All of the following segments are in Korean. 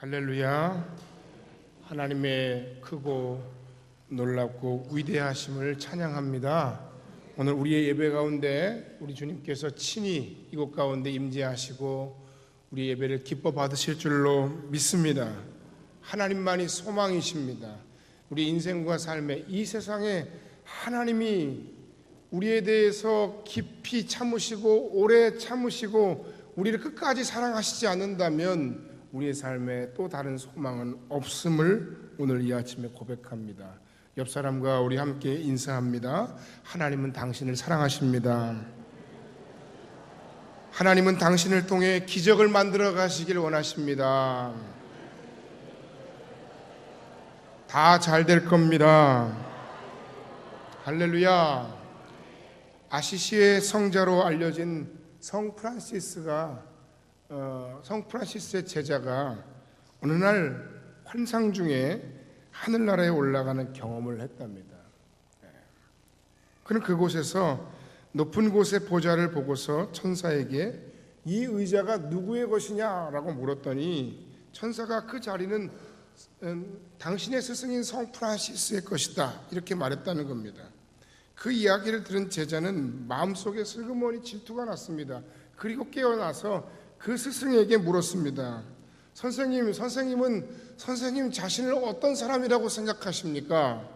할렐루야. 하나님의 크고 놀랍고 위대하심을 찬양합니다. 오늘 우리의 예배 가운데 우리 주님께서 친히 이곳 가운데 임재하시고 우리 예배를 기뻐 받으실 줄로 믿습니다. 하나님만이 소망이십니다. 우리 인생과 삶에 이 세상에 하나님이 우리에 대해서 깊이 참으시고 오래 참으시고 우리를 끝까지 사랑하시지 않는다면 우리의 삶에 또 다른 소망은 없음을 오늘 이 아침에 고백합니다. 옆 사람과 우리 함께 인사합니다. 하나님은 당신을 사랑하십니다. 하나님은 당신을 통해 기적을 만들어 가시길 원하십니다. 다 잘 될 겁니다. 할렐루야. 아시시의 성자로 알려진 성 프란시스의 제자가 어느 날 환상 중에 하늘나라에 올라가는 경험을 했답니다. 그는 그곳에서 높은 곳의 보좌를 보고서 천사에게 이 의자가 누구의 것이냐라고 물었더니 천사가 그 자리는 당신의 스승인 성 프란시스의 것이다 이렇게 말했다는 겁니다. 그 이야기를 들은 제자는 마음속에 슬그머니 질투가 났습니다. 그리고 깨어나서 그 스승에게 물었습니다. 선생님 자신을 어떤 사람이라고 생각하십니까?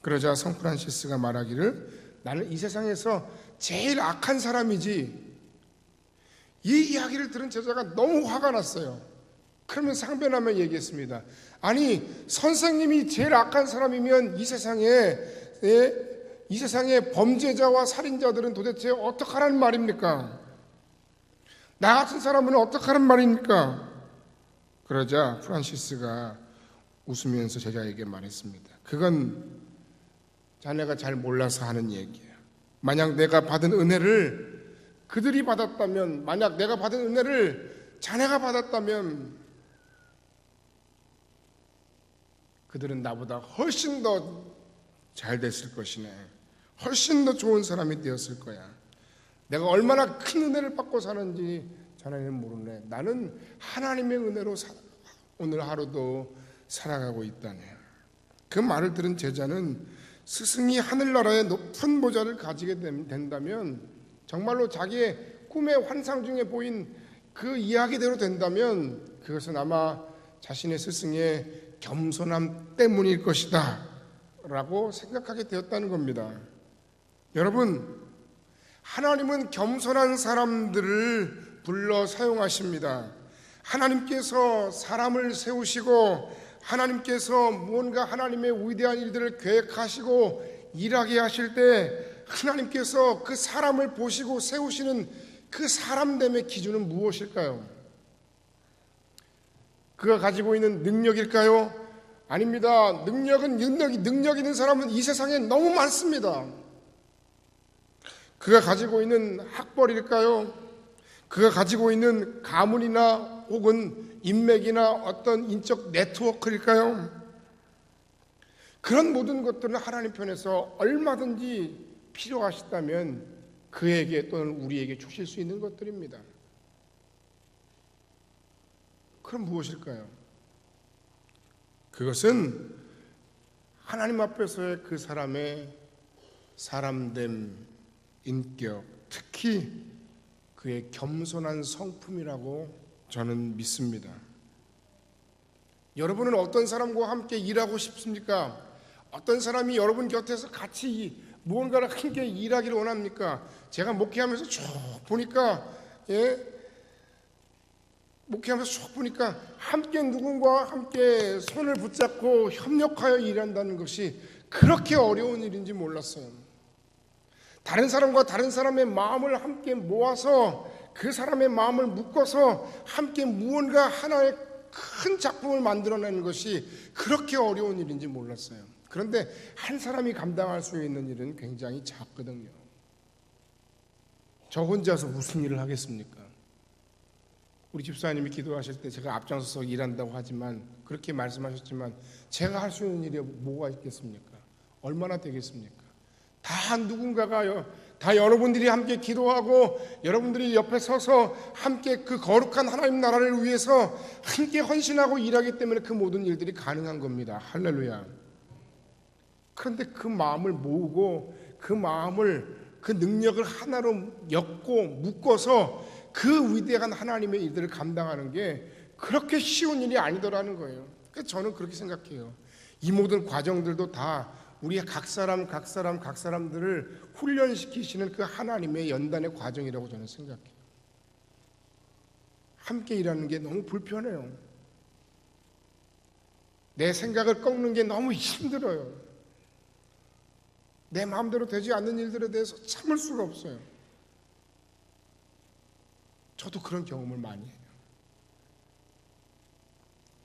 그러자 성 프란시스가 말하기를 나는 이 세상에서 제일 악한 사람이지. 이 이야기를 들은 제자가 너무 화가 났어요. 그러면 상변하며 얘기했습니다. 아니 선생님이 제일 악한 사람이면 이 세상에 범죄자와 살인자들은 도대체 어떡하라는 말입니까? 나 같은 사람은 어떡하란 말입니까? 그러자 프란시스가 웃으면서 제자에게 말했습니다. 그건 자네가 잘 몰라서 하는 얘기야. 만약 내가 받은 은혜를 그들이 받았다면, 만약 내가 받은 은혜를 자네가 받았다면 그들은 나보다 훨씬 더 잘 됐을 것이네. 훨씬 더 좋은 사람이 되었을 거야. 내가 얼마나 큰 은혜를 받고 사는지 자네는 모르네. 나는 하나님의 은혜로 오늘 하루도 살아가고 있다네. 그 말을 들은 제자는 스승이 하늘나라의 높은 보좌를 가지게 된다면, 정말로 자기의 꿈의 환상 중에 보인 그 이야기대로 된다면 그것은 아마 자신의 스승의 겸손함 때문일 것이다 라고 생각하게 되었다는 겁니다. 여러분, 하나님은 겸손한 사람들을 불러 사용하십니다. 하나님께서 사람을 세우시고 하나님께서 무언가 하나님의 위대한 일들을 계획하시고 일하게 하실 때 하나님께서 그 사람을 보시고 세우시는 그 사람됨의 기준은 무엇일까요? 그가 가지고 있는 능력일까요? 아닙니다. 능력 있는 사람은 이 세상에 너무 많습니다. 그가 가지고 있는 학벌일까요? 그가 가지고 있는 가문이나 혹은 인맥이나 어떤 인적 네트워크일까요? 그런 모든 것들은 하나님 편에서 얼마든지 필요하시다면 그에게 또는 우리에게 주실 수 있는 것들입니다. 그럼 무엇일까요? 그것은 하나님 앞에서의 그 사람의 사람됨, 인격, 특히 그의 겸손한 성품이라고 저는 믿습니다. 여러분은 어떤 사람과 함께 일하고 싶습니까? 어떤 사람이 여러분 곁에서 같이 무언가를 함께 일하기를 원합니까? 제가 목회하면서 쭉 보니까 함께 누군가와 함께 손을 붙잡고 협력하여 일한다는 것이 그렇게 어려운 일인지 몰랐어요. 다른 사람과 다른 사람의 마음을 함께 모아서 그 사람의 마음을 묶어서 함께 무언가 하나의 큰 작품을 만들어내는 것이 그렇게 어려운 일인지 몰랐어요. 그런데 한 사람이 감당할 수 있는 일은 굉장히 작거든요. 저 혼자서 무슨 일을 하겠습니까? 우리 집사님이 기도하실 때 제가 앞장서서 일한다고 하지만 그렇게 말씀하셨지만 제가 할 수 있는 일이 뭐가 있겠습니까? 얼마나 되겠습니까? 다 누군가가 다 여러분들이 함께 기도하고 여러분들이 옆에 서서 함께 그 거룩한 하나님 나라를 위해서 함께 헌신하고 일하기 때문에 그 모든 일들이 가능한 겁니다. 할렐루야. 그런데 그 마음을 모으고 그 마음을 그 능력을 하나로 엮고 묶어서 그 위대한 하나님의 일들을 감당하는 게 그렇게 쉬운 일이 아니더라는 거예요. 그래서 저는 그렇게 생각해요. 이 모든 과정들도 다 우리 각 사람들을 훈련시키시는 그 하나님의 연단의 과정이라고 저는 생각해요. 함께 일하는 게 너무 불편해요. 내 생각을 꺾는 게 너무 힘들어요. 내 마음대로 되지 않는 일들에 대해서 참을 수가 없어요. 저도 그런 경험을 많이 해요.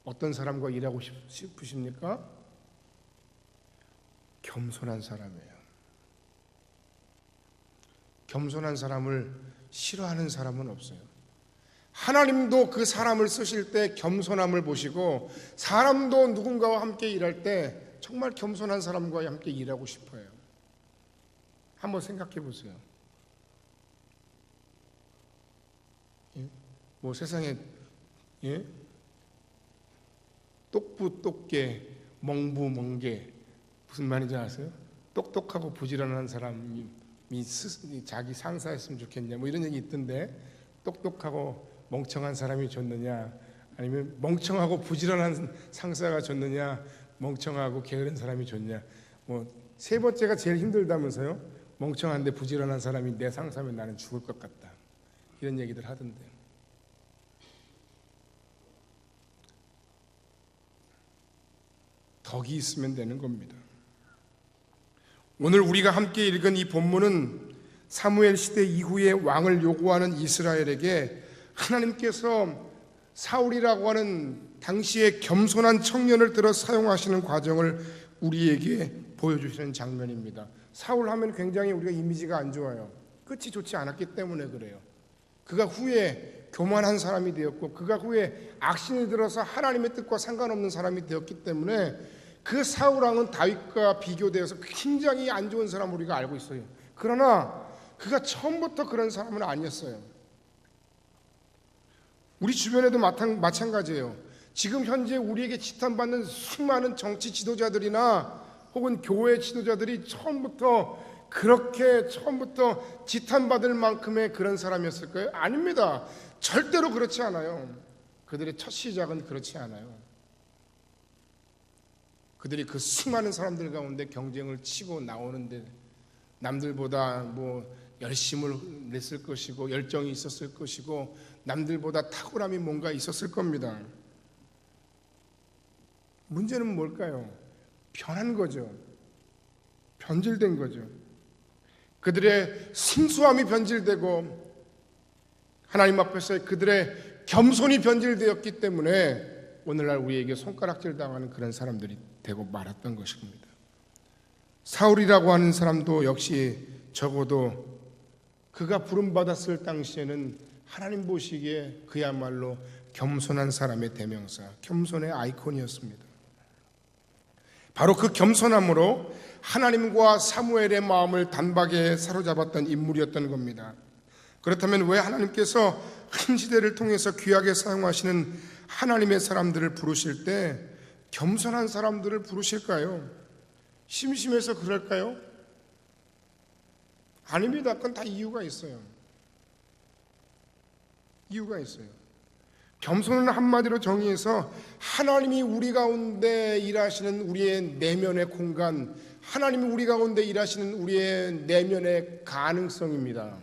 어떤 사람과 일하고 싶으십니까? 겸손한 사람이에요. 겸손한 사람을 싫어하는 사람은 없어요. 하나님도 그 사람을 쓰실 때 겸손함을 보시고 사람도 누군가와 함께 일할 때 정말 겸손한 사람과 함께 일하고 싶어요. 한번 생각해 보세요. 뭐 세상에 똑부 똑개, 멍부 멍개 무슨 말인지 아세요? 똑똑하고 부지런한 사람이 자기 상사였으면 좋겠냐 뭐 이런 얘기 있던데 똑똑하고 멍청한 사람이 좋느냐 아니면 멍청하고 부지런한 상사가 좋느냐 멍청하고 게으른 사람이 좋냐 뭐 세 번째가 제일 힘들다면서요? 멍청한데 부지런한 사람이 내 상사면 나는 죽을 것 같다 이런 얘기들 하던데 덕이 있으면 되는 겁니다. 오늘 우리가 함께 읽은 이 본문은 사무엘 시대 이후에 왕을 요구하는 이스라엘에게 하나님께서 사울이라고 하는 당시의 겸손한 청년을 들어 사용하시는 과정을 우리에게 보여주시는 장면입니다. 사울 하면 굉장히 우리가 이미지가 안 좋아요. 끝이 좋지 않았기 때문에 그래요. 그가 후에 교만한 사람이 되었고 그가 후에 악신이 들어서 하나님의 뜻과 상관없는 사람이 되었기 때문에 그 사울 왕은 다윗과 비교되어서 굉장히 안 좋은 사람을 우리가 알고 있어요. 그러나 그가 처음부터 그런 사람은 아니었어요. 우리 주변에도 마찬가지예요. 지금 현재 우리에게 지탄받는 수많은 정치 지도자들이나 혹은 교회 지도자들이 처음부터 지탄받을 만큼의 그런 사람이었을까요? 아닙니다. 절대로 그렇지 않아요. 그들의 첫 시작은 그렇지 않아요. 그들이 그 수많은 사람들 가운데 경쟁을 치고 나오는데 남들보다 뭐 열심을 냈을 것이고 열정이 있었을 것이고 남들보다 탁월함이 뭔가 있었을 겁니다. 문제는 뭘까요? 변한 거죠. 변질된 거죠. 그들의 순수함이 변질되고 하나님 앞에서 그들의 겸손이 변질되었기 때문에 오늘날 우리에게 손가락질 당하는 그런 사람들이 되고 말았던 것입니다. 사울이라고 하는 사람도 역시 적어도 그가 부름받았을 당시에는 하나님 보시기에 그야말로 겸손한 사람의 대명사, 겸손의 아이콘이었습니다. 바로 그 겸손함으로 하나님과 사무엘의 마음을 단박에 사로잡았던 인물이었던 겁니다. 그렇다면 왜 하나님께서 한 시대를 통해서 귀하게 사용하시는 하나님의 사람들을 부르실 때 겸손한 사람들을 부르실까요? 심심해서 그럴까요? 아닙니다. 그건 다 이유가 있어요. 이유가 있어요. 겸손은 한마디로 정의해서 하나님이 우리 가운데 일하시는 우리의 내면의 공간, 하나님이 우리 가운데 일하시는 우리의 내면의 가능성입니다.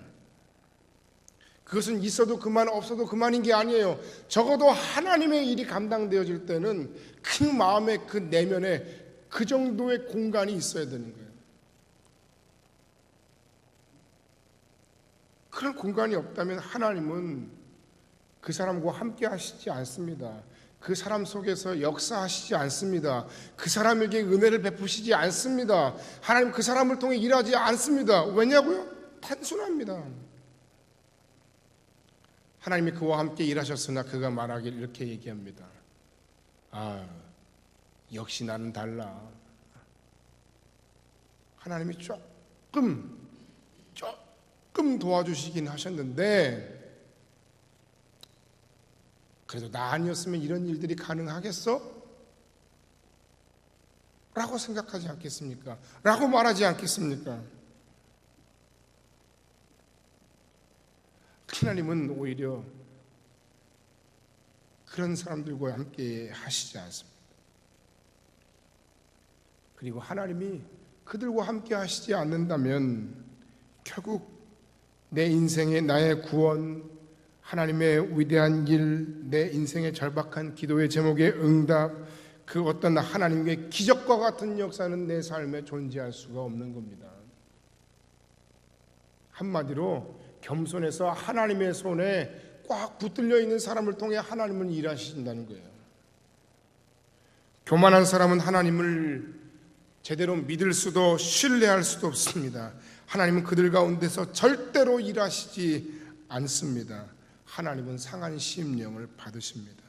그것은 있어도 그만 없어도 그만인 게 아니에요. 적어도 하나님의 일이 감당되어질 때는 그 마음의 그 내면에 그 정도의 공간이 있어야 되는 거예요. 그런 공간이 없다면 하나님은 그 사람과 함께 하시지 않습니다. 그 사람 속에서 역사하시지 않습니다. 그 사람에게 은혜를 베푸시지 않습니다. 하나님 그 사람을 통해 일하지 않습니다. 왜냐고요? 단순합니다. 하나님이 그와 함께 일하셨으나 그가 말하길 이렇게 얘기합니다. 역시 나는 달라. 하나님이 조금 조금 도와주시긴 하셨는데 그래도 나 아니었으면 이런 일들이 가능하겠어? 라고 생각하지 않겠습니까? 라고 말하지 않겠습니까? 하나님은 오히려 그런 사람들과 함께 하시지 않습니다. 그리고 하나님이 그들과 함께 하시지 않는다면 결국 내 인생의 나의 구원, 하나님의 위대한 일, 내 인생의 절박한 기도의 제목의 응답, 그 어떤 하나님의 기적과 같은 역사는 내 삶에 존재할 수가 없는 겁니다. 한마디로 겸손해서 하나님의 손에 꽉 붙들려 있는 사람을 통해 하나님은 일하신다는 거예요. 교만한 사람은 하나님을 제대로 믿을 수도 신뢰할 수도 없습니다. 하나님은 그들 가운데서 절대로 일하시지 않습니다. 하나님은 상한 심령을 받으십니다.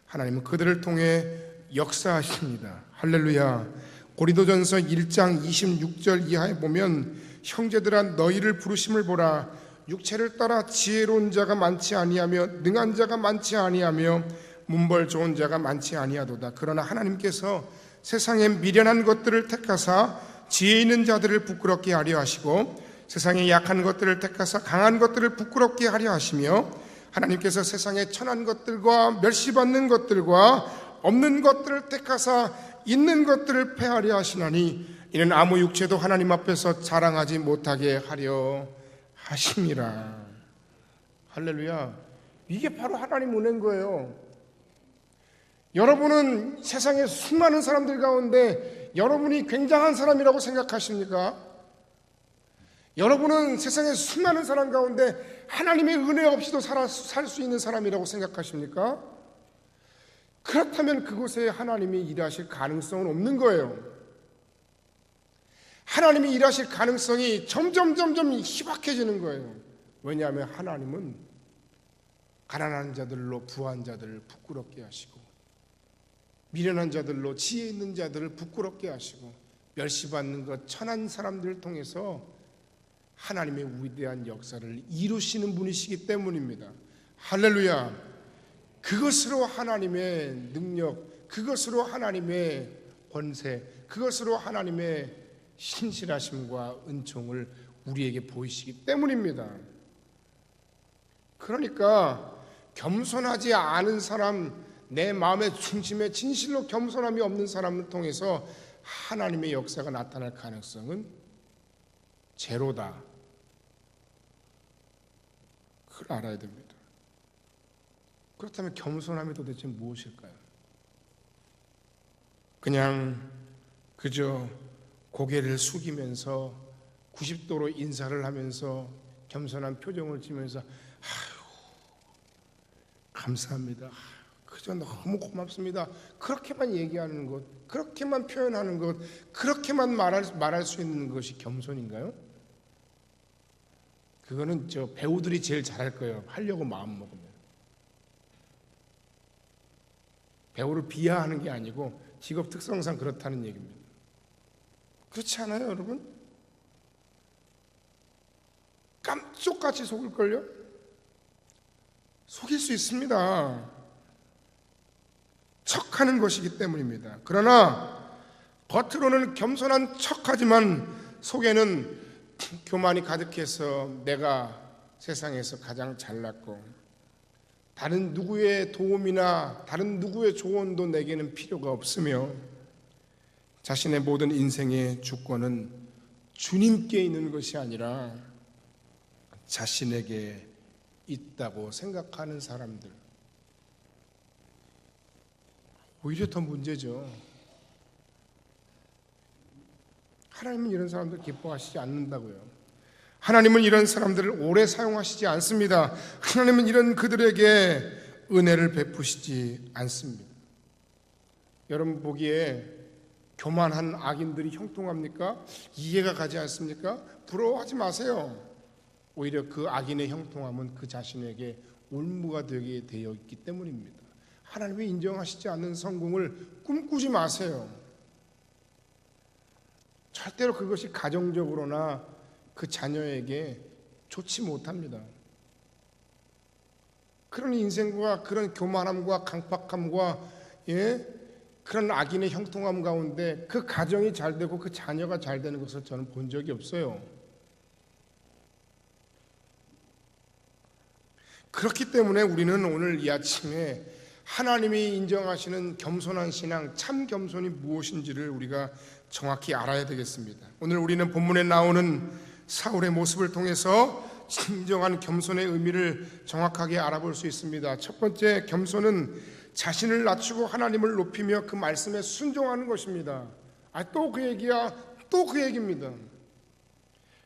하나님은 그들을 통해 역사하십니다. 할렐루야. 고린도전서 1장 26절 이하에 보면 형제들아 너희를 부르심을 보라. 육체를 따라 지혜로운 자가 많지 아니하며 능한 자가 많지 아니하며 문벌 좋은 자가 많지 아니하도다. 그러나 하나님께서 세상의 미련한 것들을 택하사 지혜 있는 자들을 부끄럽게 하려 하시고 세상의 약한 것들을 택하사 강한 것들을 부끄럽게 하려 하시며 하나님께서 세상의 천한 것들과 멸시받는 것들과 없는 것들을 택하사 있는 것들을 패하려 하시나니 이는 아무 육체도 하나님 앞에서 자랑하지 못하게 하려 하심이라. 할렐루야. 이게 바로 하나님 은혜인 거예요. 여러분은 세상의 수많은 사람들 가운데 여러분이 굉장한 사람이라고 생각하십니까? 여러분은 세상의 수많은 사람 가운데 하나님의 은혜 없이도 살 수 있는 사람이라고 생각하십니까? 그렇다면 그곳에 하나님이 일하실 가능성은 없는 거예요. 하나님이 일하실 가능성이 점점 희박해지는 거예요. 왜냐하면 하나님은 가난한 자들로 부한 자들을 부끄럽게 하시고 미련한 자들로 지혜 있는 자들을 부끄럽게 하시고 멸시받는 것 천한 사람들을 통해서 하나님의 위대한 역사를 이루시는 분이시기 때문입니다. 할렐루야. 그것으로 하나님의 능력, 그것으로 하나님의 권세, 그것으로 하나님의 신실하심과 은총을 우리에게 보이시기 때문입니다. 그러니까 겸손하지 않은 사람, 내 마음의 중심에 진실로 겸손함이 없는 사람을 통해서 하나님의 역사가 나타날 가능성은 제로다. 그걸 알아야 됩니다. 그렇다면 겸손함이 도대체 무엇일까요? 그냥 그저 고개를 숙이면서 90도로 인사를 하면서 겸손한 표정을 지면서 감사합니다. 그저 너무 고맙습니다. 그렇게만 얘기하는 것, 그렇게만 표현하는 것, 그렇게만 말할 수 있는 것이 겸손인가요? 그거는 저 배우들이 제일 잘할 거예요. 하려고 마음 먹으면. 배우를 비하하는 게 아니고 직업 특성상 그렇다는 얘기입니다. 그렇지 않아요, 여러분? 깜짝같이 속을걸요? 속일 수 있습니다. 척하는 것이기 때문입니다. 그러나 겉으로는 겸손한 척하지만 속에는 교만이 가득해서 내가 세상에서 가장 잘났고 다른 누구의 도움이나 다른 누구의 조언도 내게는 필요가 없으며 자신의 모든 인생의 주권은 주님께 있는 것이 아니라 자신에게 있다고 생각하는 사람들, 오히려 더 문제죠. 하나님은 이런 사람들 기뻐하시지 않는다고요. 하나님은 이런 사람들을 오래 사용하시지 않습니다. 하나님은 이런 그들에게 은혜를 베푸시지 않습니다. 여러분 보기에 교만한 악인들이 형통합니까? 이해가 가지 않습니까? 부러워하지 마세요. 오히려 그 악인의 형통함은 그 자신에게 올무가 되게 되어 있기 때문입니다. 하나님이 인정하시지 않는 성공을 꿈꾸지 마세요. 절대로 그것이 가정적으로나 그 자녀에게 좋지 못합니다. 그런 인생과 그런 교만함과 강팍함과 그런 악인의 형통함 가운데 그 가정이 잘 되고 그 자녀가 잘 되는 것을 저는 본 적이 없어요. 그렇기 때문에 우리는 오늘 이 아침에 하나님이 인정하시는 겸손한 신앙, 참 겸손이 무엇인지를 우리가 정확히 알아야 되겠습니다. 오늘 우리는 본문에 나오는 사울의 모습을 통해서 진정한 겸손의 의미를 정확하게 알아볼 수 있습니다. 첫 번째, 겸손은 자신을 낮추고 하나님을 높이며 그 말씀에 순종하는 것입니다. 또 그 얘기야, 또 그 얘기입니다.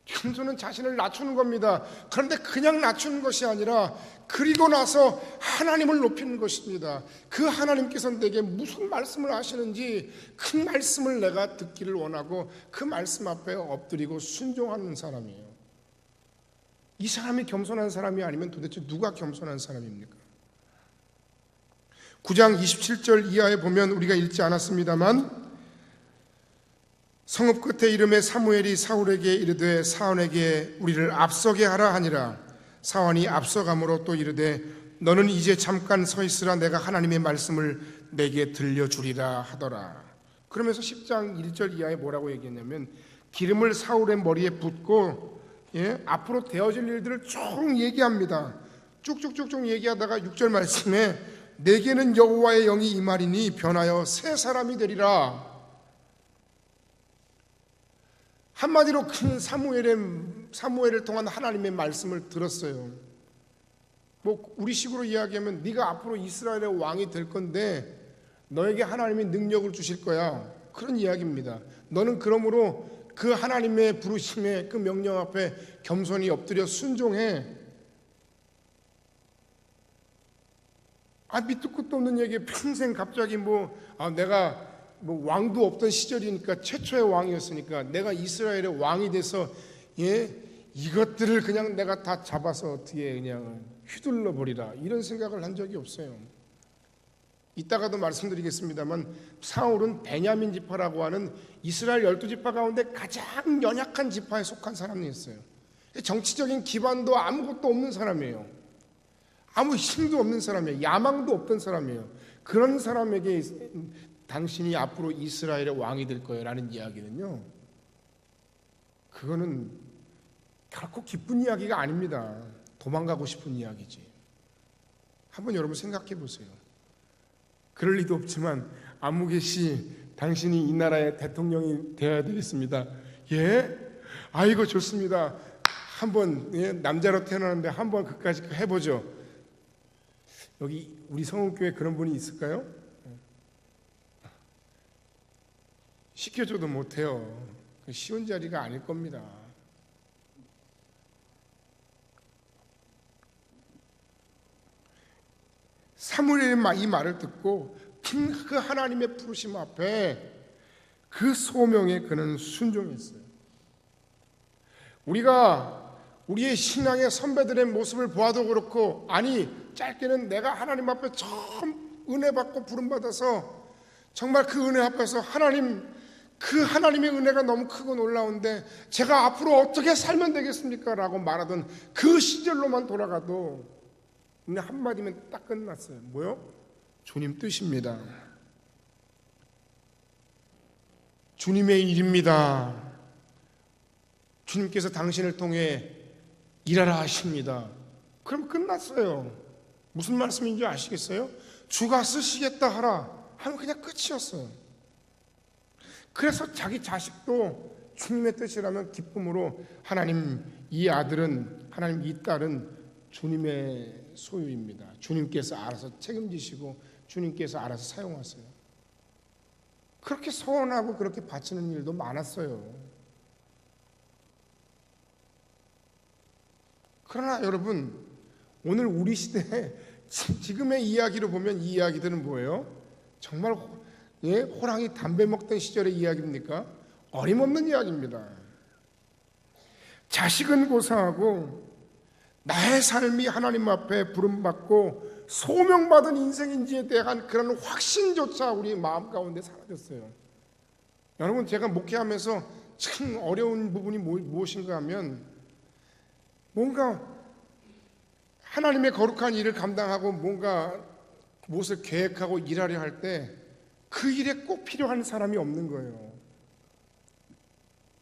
겸손은 자신을 낮추는 겁니다. 그런데 그냥 낮추는 것이 아니라 그리고 나서 하나님을 높이는 것입니다. 그 하나님께서 내게 무슨 말씀을 하시는지 그 말씀을 내가 듣기를 원하고 그 말씀 앞에 엎드리고 순종하는 사람이에요. 이 사람이 겸손한 사람이 아니면 도대체 누가 겸손한 사람입니까? 9장 27절 이하에 보면 우리가 읽지 않았습니다만 성읍 끝에 이름에 사무엘이 사울에게 이르되 사원에게 우리를 앞서게 하라 하니라. 사원이 앞서감으로 또 이르되 너는 이제 잠깐 서 있으라 내가 하나님의 말씀을 내게 들려주리라 하더라. 그러면서 10장 1절 이하에 뭐라고 얘기했냐면 기름을 사울의 머리에 붓고 앞으로 되어질 일들을 쭉 얘기합니다. 쭉쭉쭉쭉 얘기하다가 6절 말씀에 내게는 여호와의 영이 임하리니 변하여 새 사람이 되리라. 한마디로 큰 사무엘을 통한 하나님의 말씀을 들었어요. 우리 식으로 이야기하면 네가 앞으로 이스라엘의 왕이 될 건데 너에게 하나님이 능력을 주실 거야. 그런 이야기입니다. 너는 그러므로 그 하나님의 부르심에 그 명령 앞에 겸손히 엎드려 순종해. 밑도 끝도 없는 얘기에 평생 갑자기 내가 왕도 없던 시절이니까 최초의 왕이었으니까 내가 이스라엘의 왕이 돼서 이것들을 그냥 내가 다 잡아서 어떻게 그냥 휘둘러 버리라 이런 생각을 한 적이 없어요. 이따가도 말씀드리겠습니다만 사울은 베냐민 지파라고 하는 이스라엘 12지파 가운데 가장 연약한 지파에 속한 사람이었어요. 정치적인 기반도 아무것도 없는 사람이에요. 아무 힘도 없는 사람이에요. 야망도 없던 사람이에요. 그런 사람에게 당신이 앞으로 이스라엘의 왕이 될 거예요 라는 이야기는요, 그거는 결코 기쁜 이야기가 아닙니다. 도망가고 싶은 이야기지. 한번 여러분 생각해 보세요. 그럴 리도 없지만 아무개씨 당신이 이 나라의 대통령이 되어야 되겠습니다. 아이고 좋습니다. 한번 남자로 태어나는데 한번 그까짓 해보죠. 여기 우리 성읍교회 그런 분이 있을까요? 시켜줘도 못해요. 쉬운 자리가 아닐 겁니다. 사무엘의 이 말을 듣고 그 하나님의 부르심 앞에 그 소명에 그는 순종했어요. 우리가 우리의 신앙의 선배들의 모습을 보아도 그렇고, 짧게는 내가 하나님 앞에 처음 은혜 받고 부름 받아서 정말 그 은혜 앞에서 그 하나님의 은혜가 너무 크고 놀라운데 제가 앞으로 어떻게 살면 되겠습니까? 라고 말하던 그 시절로만 돌아가도 그냥 한마디면 딱 끝났어요. 뭐요? 주님 뜻입니다. 주님의 일입니다. 주님께서 당신을 통해 일하라 하십니다. 그럼 끝났어요. 무슨 말씀인지 아시겠어요? 주가 쓰시겠다 하라 하면 그냥 끝이었어요. 그래서 자기 자식도 주님의 뜻이라면 기쁨으로 하나님 이 아들은, 하나님 이 딸은 주님의 소유입니다. 주님께서 알아서 책임지시고 주님께서 알아서 사용하세요. 그렇게 소원하고 그렇게 바치는 일도 많았어요. 그러나 여러분, 오늘 우리 시대에 지금의 이야기로 보면 이 이야기들은 뭐예요? 정말 호랑이 담배 먹던 시절의 이야기입니까? 어림없는 이야기입니다. 자식은 고사하고 나의 삶이 하나님 앞에 부름받고 소명받은 인생인지에 대한 그런 확신조차 우리 마음 가운데 사라졌어요. 여러분, 제가 목회하면서 참 어려운 부분이 무엇인가 하면 뭔가 하나님의 거룩한 일을 감당하고 뭔가 무엇을 계획하고 일하려 할 때 그 일에 꼭 필요한 사람이 없는 거예요.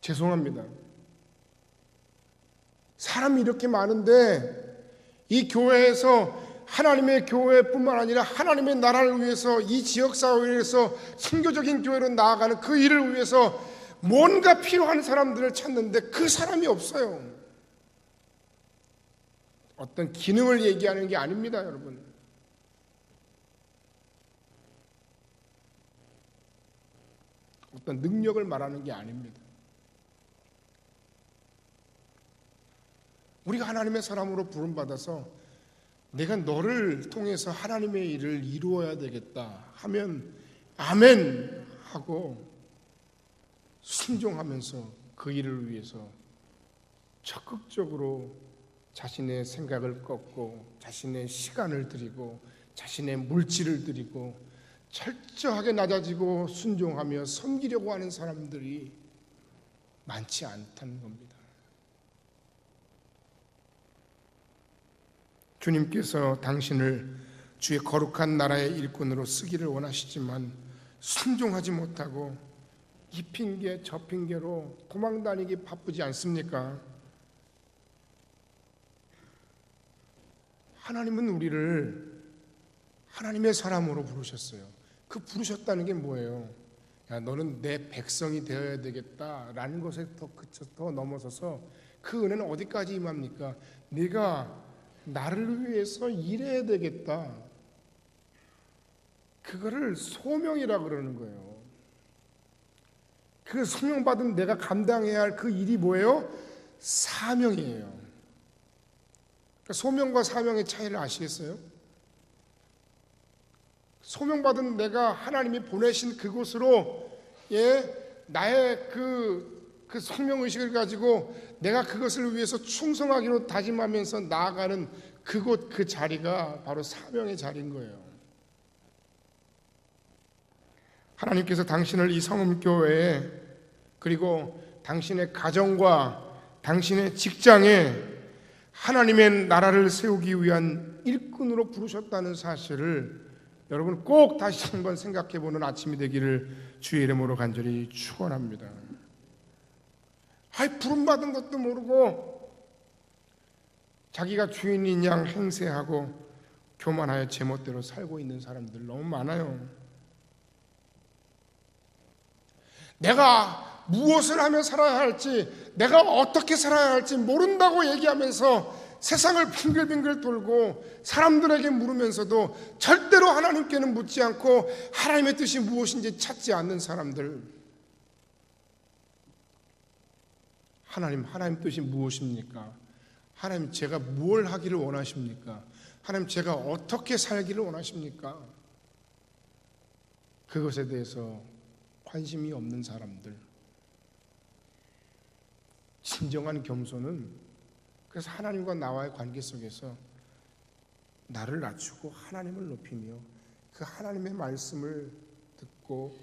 죄송합니다. 사람이 이렇게 많은데 이 교회에서 하나님의 교회뿐만 아니라 하나님의 나라를 위해서 이 지역사회에서 선교적인 교회로 나아가는 그 일을 위해서 뭔가 필요한 사람들을 찾는데 그 사람이 없어요. 어떤 기능을 얘기하는 게 아닙니다, 여러분. 어떤 능력을 말하는 게 아닙니다. 우리가 하나님의 사람으로 부름받아서 내가 너를 통해서 하나님의 일을 이루어야 되겠다 하면 아멘 하고 순종하면서 그 일을 위해서 적극적으로 자신의 생각을 꺾고 자신의 시간을 드리고 자신의 물질을 드리고 철저하게 낮아지고 순종하며 섬기려고 하는 사람들이 많지 않다는 겁니다. 주님께서 당신을 주의 거룩한 나라의 일꾼으로 쓰기를 원하시지만 순종하지 못하고 이 핑계 저 핑계로 도망다니기 바쁘지 않습니까? 하나님은 우리를 하나님의 사람으로 부르셨어요. 그 부르셨다는 게 뭐예요? 야, 너는 내 백성이 되어야 되겠다라는 것에 더 넘어서서 그 은혜는 어디까지 임합니까? 네가 나를 위해서 일해야 되겠다. 그거를 소명이라 그러는 거예요. 그 소명받은 내가 감당해야 할 그 일이 뭐예요? 사명이에요. 그러니까 소명과 사명의 차이를 아시겠어요? 소명받은 내가 하나님이 보내신 그곳으로 나의 그 소명의식을 가지고 내가 그것을 위해서 충성하기로 다짐하면서 나아가는 그곳 그 자리가 바로 사명의 자리인 거예요. 하나님께서 당신을 이 성음교회에 그리고 당신의 가정과 당신의 직장에 하나님의 나라를 세우기 위한 일꾼으로 부르셨다는 사실을 여러분 꼭 다시 한번 생각해보는 아침이 되기를 주의 이름으로 간절히 축원합니다. 부름받은 것도 모르고 자기가 주인인 양 행세하고 교만하여 제멋대로 살고 있는 사람들 너무 많아요. 내가 무엇을 하며 살아야 할지, 내가 어떻게 살아야 할지 모른다고 얘기하면서 세상을 빙글빙글 돌고 사람들에게 물으면서도 절대로 하나님께는 묻지 않고 하나님의 뜻이 무엇인지 찾지 않는 사람들. 하나님 뜻이 무엇입니까? 하나님 제가 뭘 하기를 원하십니까? 하나님 제가 어떻게 살기를 원하십니까? 그것에 대해서 관심이 없는 사람들. 진정한 겸손은 그래서 하나님과 나와의 관계 속에서 나를 낮추고 하나님을 높이며 그 하나님의 말씀을 듣고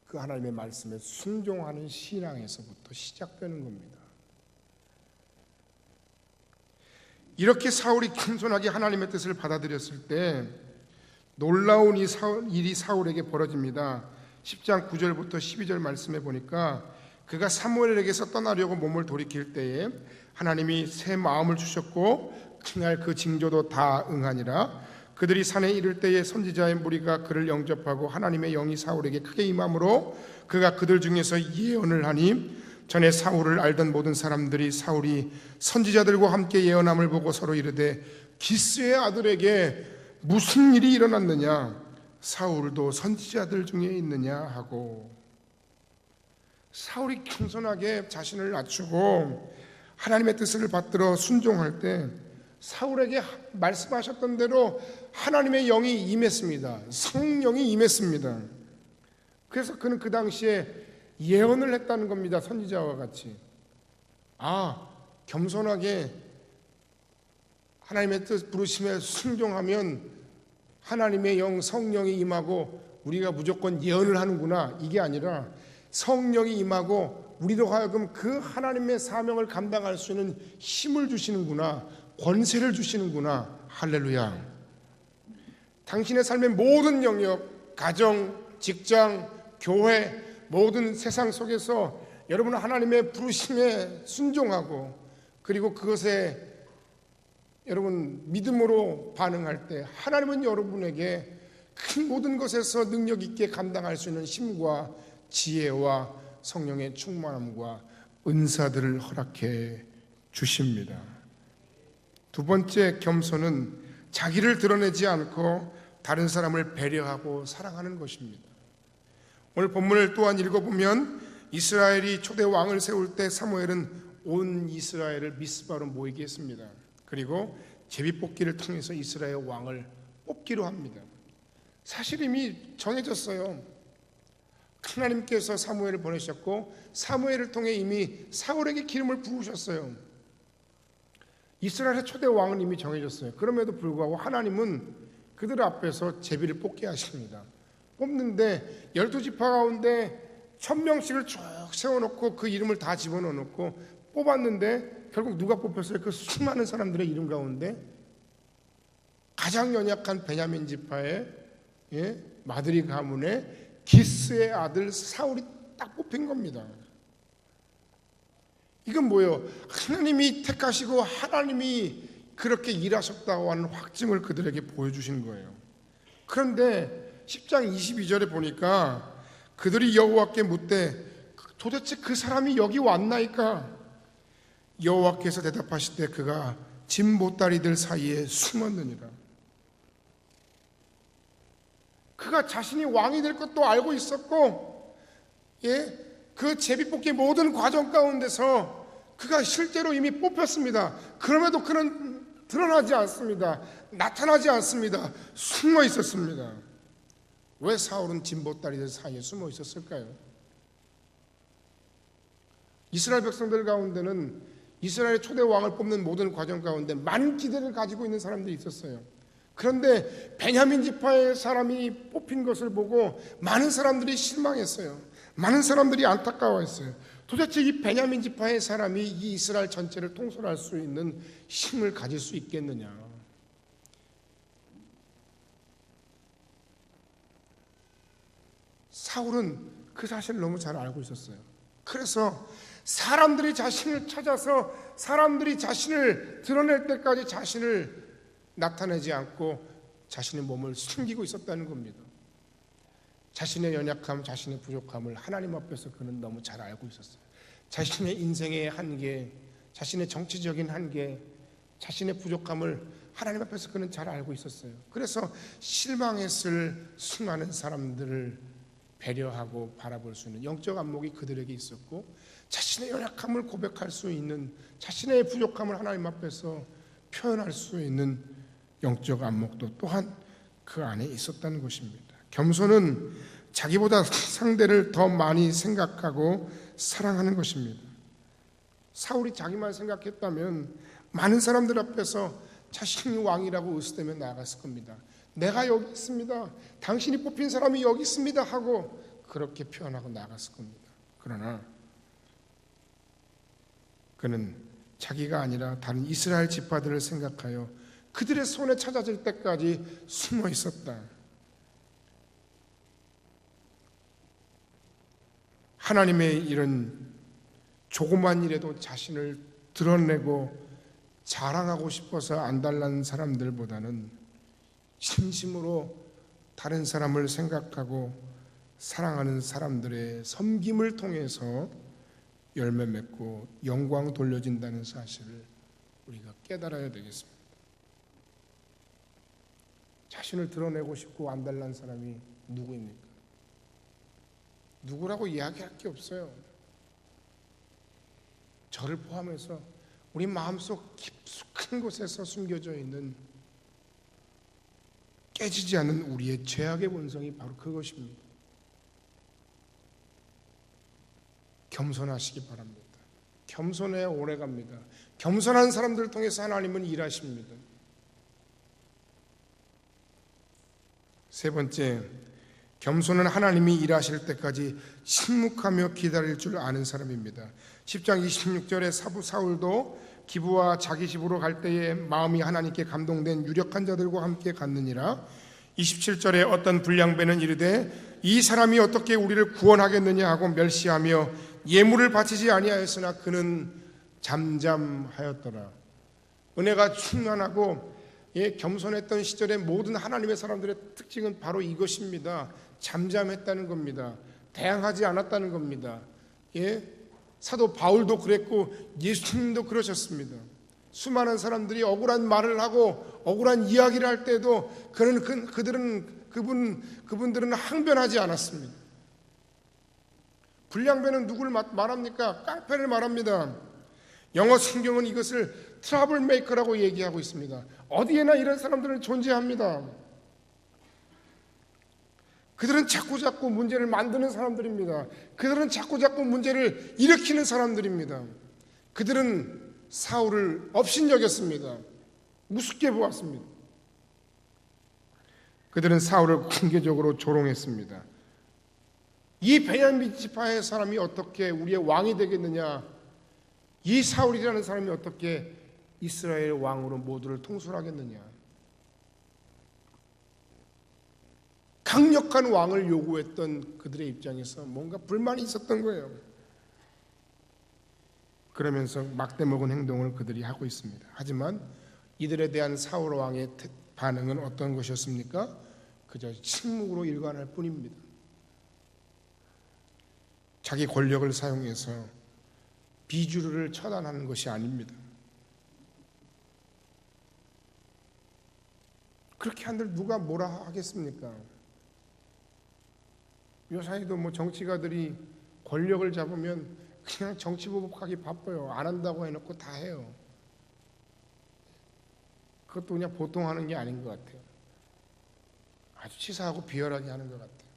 그 하나님의 말씀에 순종하는 신앙에서부터 시작되는 겁니다. 이렇게 사울이 겸손하게 하나님의 뜻을 받아들였을 때 놀라운 일이 사울에게 벌어집니다. 10장 9절부터 12절 말씀해 보니까 그가 사무엘에게서 떠나려고 몸을 돌이킬 때에 하나님이 새 마음을 주셨고 그날 그 징조도 다 응하니라. 그들이 산에 이를 때에 선지자의 무리가 그를 영접하고 하나님의 영이 사울에게 크게 임함으로 그가 그들 중에서 예언을 하니 전에 사울을 알던 모든 사람들이 사울이 선지자들과 함께 예언함을 보고 서로 이르되 기스의 아들에게 무슨 일이 일어났느냐? 사울도 선지자들 중에 있느냐 하고. 사울이 겸손하게 자신을 낮추고 하나님의 뜻을 받들어 순종할 때 사울에게 말씀하셨던 대로 하나님의 영이 임했습니다. 성령이 임했습니다. 그래서 그는 그 당시에 예언을 했다는 겁니다. 선지자와 같이. 겸손하게 하나님의 뜻 부르심에 순종하면 하나님의 영 성령이 임하고 우리가 무조건 예언을 하는구나, 이게 아니라 성령이 임하고 우리로 하여금 그 하나님의 사명을 감당할 수 있는 힘을 주시는구나, 권세를 주시는구나. 할렐루야. 당신의 삶의 모든 영역, 가정, 직장, 교회, 모든 세상 속에서 여러분은 하나님의 부르심에 순종하고, 그리고 그것에 여러분 믿음으로 반응할 때 하나님은 여러분에게 그 모든 것에서 능력 있게 감당할 수 있는 힘과 지혜와 성령의 충만함과 은사들을 허락해 주십니다. 두 번째, 겸손은 자기를 드러내지 않고 다른 사람을 배려하고 사랑하는 것입니다. 오늘 본문을 또한 읽어보면 이스라엘이 초대 왕을 세울 때 사무엘은 온 이스라엘을 미스바로 모이게 했습니다. 그리고 제비뽑기를 통해서 이스라엘 왕을 뽑기로 합니다. 사실 이미 정해졌어요. 하나님께서 사무엘을 보내셨고 사무엘을 통해 이미 사울에게 기름을 부으셨어요. 이스라엘의 초대 왕은 이미 정해졌어요. 그럼에도 불구하고 하나님은 그들 앞에서 제비를 뽑게 하십니다. 뽑는데 12지파 가운데 1000명씩을 쭉 세워놓고 그 이름을 다 집어넣어놓고 뽑았는데 결국 누가 뽑혔어요? 그 수많은 사람들의 이름 가운데 가장 연약한 베냐민 지파의 마드리 가문의 기스의 아들 사울이 딱 뽑힌 겁니다. 이건 뭐예요? 하나님이 택하시고 하나님이 그렇게 일하셨다고 하는 확증을 그들에게 보여주신 거예요. 그런데 10장 22절에 보니까 그들이 여호와께 묻되 도대체 그 사람이 여기 왔나이까? 여호와께서 대답하시되 그가 진보다리들 사이에 숨었느니라. 그가 자신이 왕이 될 것도 알고 있었고, 그 제비뽑기 모든 과정 가운데서 그가 실제로 이미 뽑혔습니다. 그럼에도 그는 드러나지 않습니다. 나타나지 않습니다. 숨어 있었습니다. 왜 사울은 진보다리들 사이에 숨어 있었을까요? 이스라엘 백성들 가운데는 이스라엘 초대 왕을 뽑는 모든 과정 가운데 많은 기대를 가지고 있는 사람들이 있었어요. 그런데 베냐민 지파의 사람이 뽑힌 것을 보고 많은 사람들이 실망했어요. 많은 사람들이 안타까워했어요. 도대체 이 베냐민 지파의 사람이 이 이스라엘 전체를 통솔할 수 있는 힘을 가질 수 있겠느냐. 사울은 그 사실을 너무 잘 알고 있었어요. 그래서 사람들이 자신을 찾아서 사람들이 자신을 드러낼 때까지 자신을 나타내지 않고 자신의 몸을 숨기고 있었다는 겁니다. 자신의 연약함, 자신의 부족함을 하나님 앞에서 그는 너무 잘 알고 있었어요. 자신의 인생의 한계, 자신의 정치적인 한계, 자신의 부족함을 하나님 앞에서 그는 잘 알고 있었어요. 그래서 실망했을 수많은 사람들을 배려하고 바라볼 수 있는 영적 안목이 그들에게 있었고, 자신의 연약함을 고백할 수 있는, 자신의 부족함을 하나님 앞에서 표현할 수 있는 영적 안목도 또한 그 안에 있었다는 것입니다. 겸손은 자기보다 상대를 더 많이 생각하고 사랑하는 것입니다. 사울이 자기만 생각했다면 많은 사람들 앞에서 자신이 왕이라고 으스대며 나아갔을 겁니다. 내가 여기 있습니다, 당신이 뽑힌 사람이 여기 있습니다 하고 그렇게 표현하고 나아갔을 겁니다. 그러나 그는 자기가 아니라 다른 이스라엘 지파들을 생각하여 그들의 손에 찾아질 때까지 숨어 있었다. 하나님의 이런 조그만 일에도 자신을 드러내고 자랑하고 싶어서 안달난 사람들보다는 진심으로 다른 사람을 생각하고 사랑하는 사람들의 섬김을 통해서 열매 맺고 영광 돌려진다는 사실을 우리가 깨달아야 되겠습니다. 자신을 드러내고 싶고 안달난 사람이 누구입니까? 누구라고 이야기할 게 없어요. 저를 포함해서 우리 마음속 깊숙한 곳에서 숨겨져 있는 깨지지 않는 우리의 죄악의 본성이 바로 그것입니다. 겸손하시기 바랍니다. 겸손해야 오래갑니다. 겸손한 사람들을 통해서 하나님은 일하십니다. 세 번째, 겸손은 하나님이 일하실 때까지 침묵하며 기다릴 줄 아는 사람입니다. 10장 26절에 사울도 기브와 자기 집으로 갈 때에 마음이 하나님께 감동된 유력한 자들과 함께 갔느니라. 27절에 어떤 불량배는 이르되 이 사람이 어떻게 우리를 구원하겠느냐 하고 멸시하며 예물을 바치지 아니하였으나 그는 잠잠하였더라. 은혜가 충만하고 겸손했던 시절의 모든 하나님의 사람들의 특징은 바로 이것입니다. 잠잠했다는 겁니다. 대항하지 않았다는 겁니다. 사도 바울도 그랬고 예수님도 그러셨습니다. 수많은 사람들이 억울한 말을 하고 억울한 이야기를 할 때도 그분들은 항변하지 않았습니다. 불량배는 누굴 말합니까? 깡패를 말합니다. 영어 성경은 이것을 트러블 메이커라고 얘기하고 있습니다. 어디에나 이런 사람들은 존재합니다. 그들은 자꾸자꾸 문제를 만드는 사람들입니다. 그들은 자꾸자꾸 문제를 일으키는 사람들입니다. 그들은 사울을 업신여겼습니다. 우습게 보았습니다. 그들은 사울을 공개적으로 조롱했습니다. 이 베냐민 지파의 사람이 어떻게 우리의 왕이 되겠느냐? 이 사울이라는 사람이 어떻게 이스라엘 왕으로 모두를 통솔하겠느냐? 강력한 왕을 요구했던 그들의 입장에서 뭔가 불만이 있었던 거예요. 그러면서 막대먹은 행동을 그들이 하고 있습니다. 하지만 이들에 대한 사울 왕의 반응은 어떤 것이었습니까? 그저 침묵으로 일관할 뿐입니다. 자기 권력을 사용해서 비주류를 처단하는 것이 아닙니다. 그렇게 한들 누가 뭐라 하겠습니까? 요사이도 정치가들이 권력을 잡으면 그냥 정치 보복하기 바빠요. 안 한다고 해놓고 다 해요. 그것도 그냥 보통 하는 게 아닌 것 같아요. 아주 치사하고 비열하게 하는 것 같아요.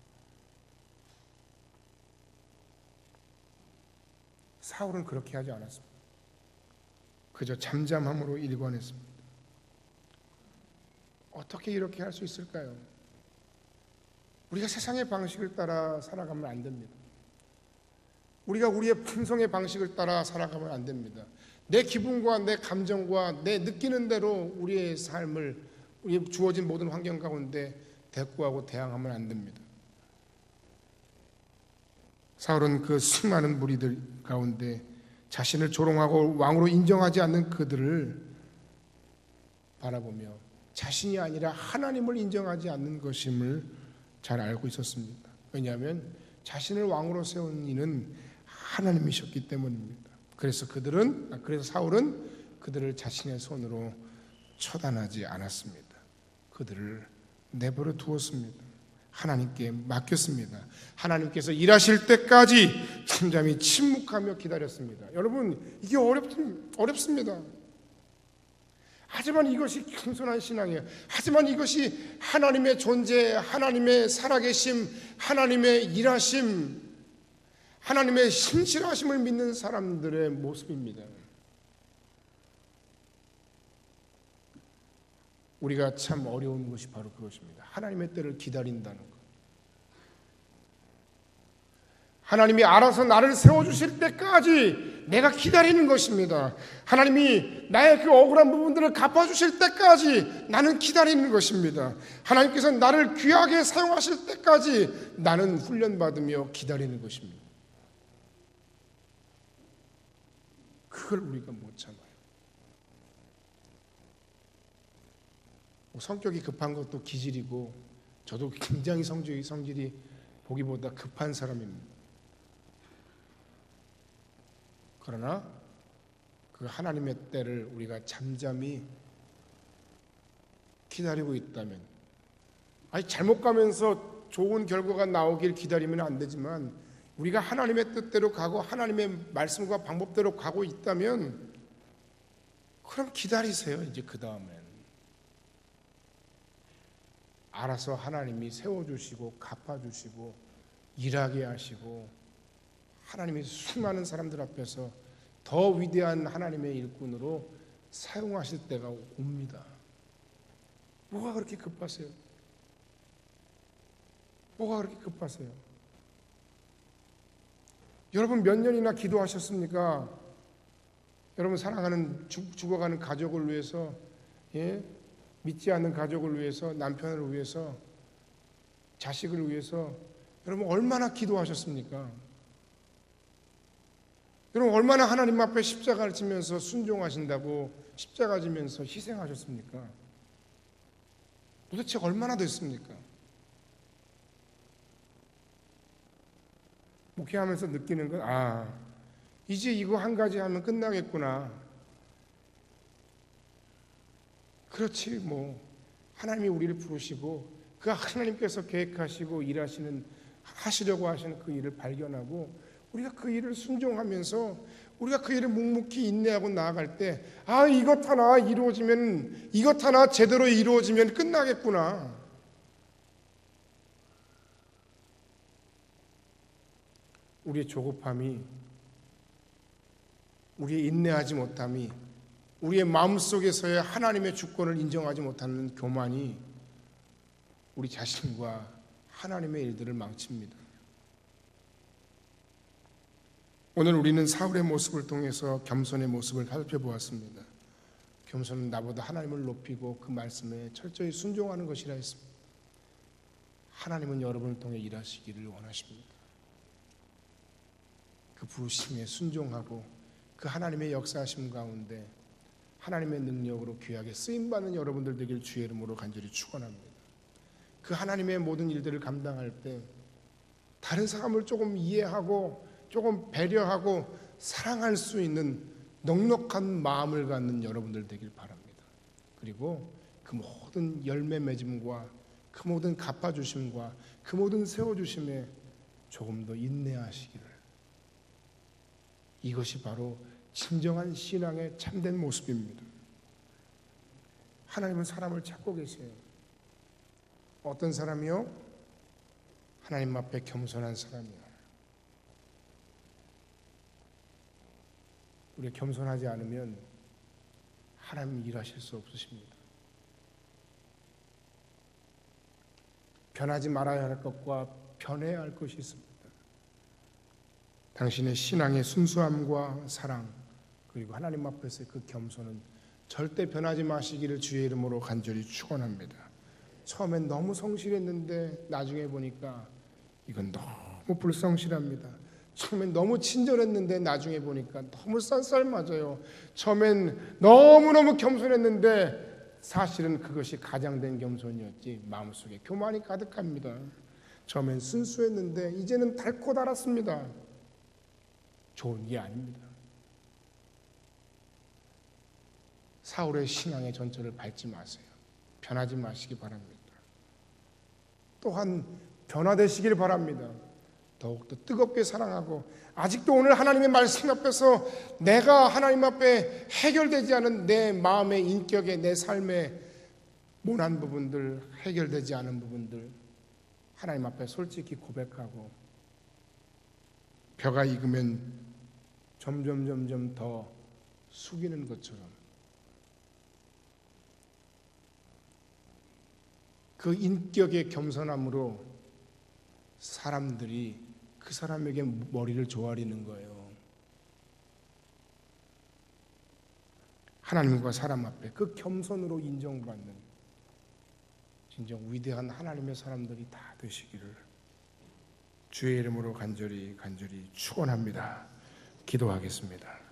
사울은 그렇게 하지 않았습니다. 그저 잠잠함으로 일관했습니다. 어떻게 이렇게 할 수 있을까요? 우리가 세상의 방식을 따라 살아가면 안 됩니다. 우리가 우리의 품성의 방식을 따라 살아가면 안 됩니다. 내 기분과 내 감정과 내 느끼는 대로 우리의 삶을 우리 주어진 모든 환경 가운데 대꾸하고 대항하면 안 됩니다. 사울은 그 수많은 무리들 가운데 자신을 조롱하고 왕으로 인정하지 않는 그들을 바라보며 자신이 아니라 하나님을 인정하지 않는 것임을 잘 알고 있었습니다. 왜냐하면 자신을 왕으로 세운 이는 하나님이셨기 때문입니다. 그래서 사울은 그들을 자신의 손으로 처단하지 않았습니다. 그들을 내버려 두었습니다. 하나님께 맡겼습니다. 하나님께서 일하실 때까지 잠잠히 침묵하며 기다렸습니다. 여러분, 이게 어렵습니다. 하지만 이것이 겸손한 신앙이에요. 하지만 이것이 하나님의 존재, 하나님의 살아계심, 하나님의 일하심, 하나님의 신실하심을 믿는 사람들의 모습입니다. 우리가 참 어려운 것이 바로 그것입니다. 하나님의 때를 기다린다는 것. 하나님이 알아서 나를 세워주실 때까지 내가 기다리는 것입니다. 하나님이 나의 그 억울한 부분들을 갚아주실 때까지 나는 기다리는 것입니다. 하나님께서 나를 귀하게 사용하실 때까지 나는 훈련받으며 기다리는 것입니다. 그걸 우리가 못 참아요. 성격이 급한 것도 기질이고 저도 굉장히 성질이 보기보다 급한 사람입니다. 그러나 그 하나님의 때를 우리가 잠잠히 기다리고 있다면, 잘못 가면서 좋은 결과가 나오길 기다리면 안 되지만 우리가 하나님의 뜻대로 가고 하나님의 말씀과 방법대로 가고 있다면 그럼 기다리세요. 이제 그 다음엔 알아서 하나님이 세워주시고 갚아주시고 일하게 하시고 하나님이 수많은 사람들 앞에서 더 위대한 하나님의 일꾼으로 사용하실 때가 옵니다. 뭐가 그렇게 급하세요? 뭐가 그렇게 급하세요? 여러분 몇 년이나 기도하셨습니까? 여러분 사랑하는 죽어가는 가족을 위해서, 믿지 않는 가족을 위해서, 남편을 위해서, 자식을 위해서 여러분 얼마나 기도하셨습니까? 여러분 얼마나 하나님 앞에 십자가를 지면서 순종하신다고 십자가 지면서 희생하셨습니까? 도대체 얼마나 됐습니까? 목회하면서 느끼는 건 이제 이거 한 가지 하면 끝나겠구나. 그렇지 뭐 하나님이 우리를 부르시고 그 하나님께서 계획하시고 하시려고 하시는 그 일을 발견하고 우리가 그 일을 순종하면서 우리가 그 일을 묵묵히 인내하고 나아갈 때 이것 하나 제대로 이루어지면 끝나겠구나. 우리의 조급함이, 우리의 인내하지 못함이, 우리의 마음속에서의 하나님의 주권을 인정하지 못하는 교만이 우리 자신과 하나님의 일들을 망칩니다. 오늘 우리는 사울의 모습을 통해서 겸손의 모습을 살펴보았습니다. 겸손은 나보다 하나님을 높이고 그 말씀에 철저히 순종하는 것이라 했습니다. 하나님은 여러분을 통해 일하시기를 원하십니다. 그 부르심에 순종하고 그 하나님의 역사하심 가운데 하나님의 능력으로 귀하게 쓰임받는 여러분들 되길 주의 이름으로 간절히 축원합니다. 그 하나님의 모든 일들을 감당할 때 다른 사람을 조금 이해하고 조금 배려하고 사랑할 수 있는 넉넉한 마음을 갖는 여러분들 되길 바랍니다. 그리고 그 모든 열매 맺음과 그 모든 갚아주심과 그 모든 세워주심에 조금 더 인내하시기를, 이것이 바로 진정한 신앙의 참된 모습입니다. 하나님은 사람을 찾고 계세요. 어떤 사람이요? 하나님 앞에 겸손한 사람이요. 우리가 겸손하지 않으면 하나님이 일하실 수 없으십니다. 변하지 말아야 할 것과 변해야 할 것이 있습니다. 당신의 신앙의 순수함과 사랑, 그리고 하나님 앞에서의 그 겸손은 절대 변하지 마시기를 주의 이름으로 간절히 축원합니다. 처음엔 너무 성실했는데 나중에 보니까 이건 너무 불성실합니다. 처음엔 너무 친절했는데 나중에 보니까 너무 쌀쌀맞아요. 처음엔 너무너무 겸손했는데 사실은 그것이 가장된 겸손이었지 마음속에 교만이 가득합니다. 처음엔 순수했는데 이제는 닳고 닳았습니다. 좋은 게 아닙니다. 사울의 신앙의 전철을 밟지 마세요. 변하지 마시기 바랍니다. 또한 변화되시길 바랍니다. 더욱더 뜨겁게 사랑하고 아직도 오늘 하나님의 말씀 앞에서 내가 하나님 앞에 해결되지 않은 내 마음의 인격의 내 삶의 모난 부분들, 해결되지 않은 부분들 하나님 앞에 솔직히 고백하고 벼가 익으면 점점 더 숙이는 것처럼 그 인격의 겸손함으로 사람들이 그 사람에게 머리를 조아리는 거예요. 하나님과 사람 앞에 그 겸손으로 인정받는 진정 위대한 하나님의 사람들이 다 되시기를 주의 이름으로 간절히 축원합니다. 기도하겠습니다.